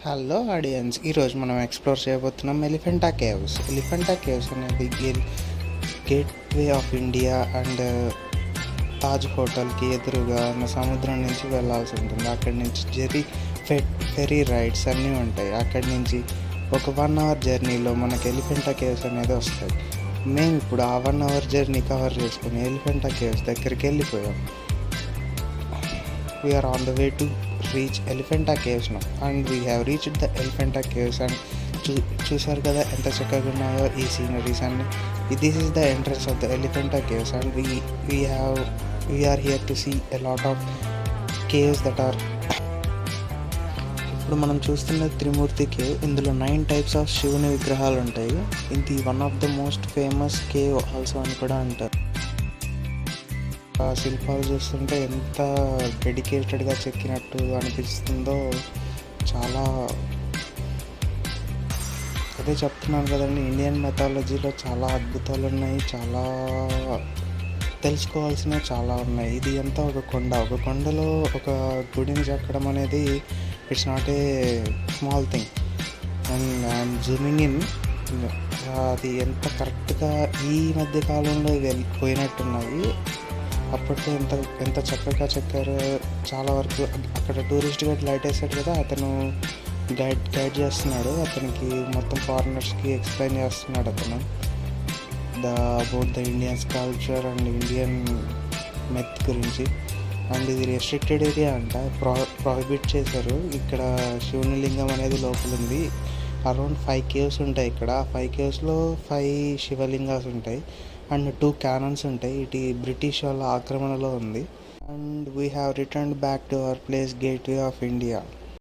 Hello audience, ఈరోజు మనం explore చేయబోతున్నాం ఎలిఫెంటా కేవ్స్. ఎలిఫెంటా కేవ్స్ అనేది gateway of India and Taj హోటల్కి ఎదురుగా ఉన్న సముద్రం నుంచి వెళ్ళాల్సి ఉంటుంది. అక్కడి నుంచి ఫెరీ రైడ్స్ అన్నీ ఉంటాయి. అక్కడి నుంచి ఒక 1 hour జర్నీలో మనకి ఎలిఫెంటా కేవ్స్ అనేది వస్తాయి. మేము ఇప్పుడు ఆ 1 hour జర్నీ కవర్ చేసుకుని ఎలిఫెంటా కేవ్స్ దగ్గరికి వెళ్ళిపోయాం. We are on the way to reach Elephanta Caves now, and we have reached the Elephanta Caves. And చూసారు కదా ఎంత చక్కగా ఉన్నాయో ఈ సీనరీస్ అన్ని. This is the entrance of the Elephanta caves and we are here to see a lot of caves that are. ఇప్పుడు మనం చూస్తున్న త్రిమూర్తి కేవ్. ఇందులో 9 types ఆఫ్ శివుని విగ్రహాలు ఉంటాయి. ఇది one of the most famous cave also అని కూడా అంటారు. శిల్పాలు చూస్తుంటే ఎంత డెడికేటెడ్గా చెక్కినట్టు అనిపిస్తుందో. చాలా అదే చెప్తున్నాను కదండి, ఇండియన్ మెథాలజీలో చాలా అద్భుతాలు ఉన్నాయి, చాలా తెలుసుకోవాల్సినవి చాలా ఉన్నాయి. ఇది అంతా ఒక కొండలో ఒక గుడిని చెక్కడం అనేది it's not a small thing. And I'm zooming in. అది ఎంత కరెక్ట్గా ఈ మధ్య కాలంలో వెళ్ళిపోయినట్టున్నాయి. అప్పట్లో ఎంత చక్కగా చెక్కారో. చాలా వరకు అక్కడ టూరిస్ట్ గైడ్ లైట్ వేసాడు కదా, అతను గైడ్ చేస్తున్నాడు. అతనికి మొత్తం ఫారినర్స్కి ఎక్స్ప్లెయిన్ చేస్తున్నాడు అతను about the Indians culture and Indian myth గురించి. అండ్ ఇది రెస్ట్రిక్టెడ్ ఏరియా అంట, ప్రొహిబిట్ చేశారు. ఇక్కడ శివుని లింగం అనేది లోపల ఉంది. అరౌండ్ 5 caves ఉంటాయి ఇక్కడ. 5 cavesలో 5 శివలింగాస్ ఉంటాయి అండ్ 2 cannons ఉంటాయి. ఇది బ్రిటిష్ వాళ్ళ ఆక్రమణలో ఉంది. And we have returned back to our place, gateway of India.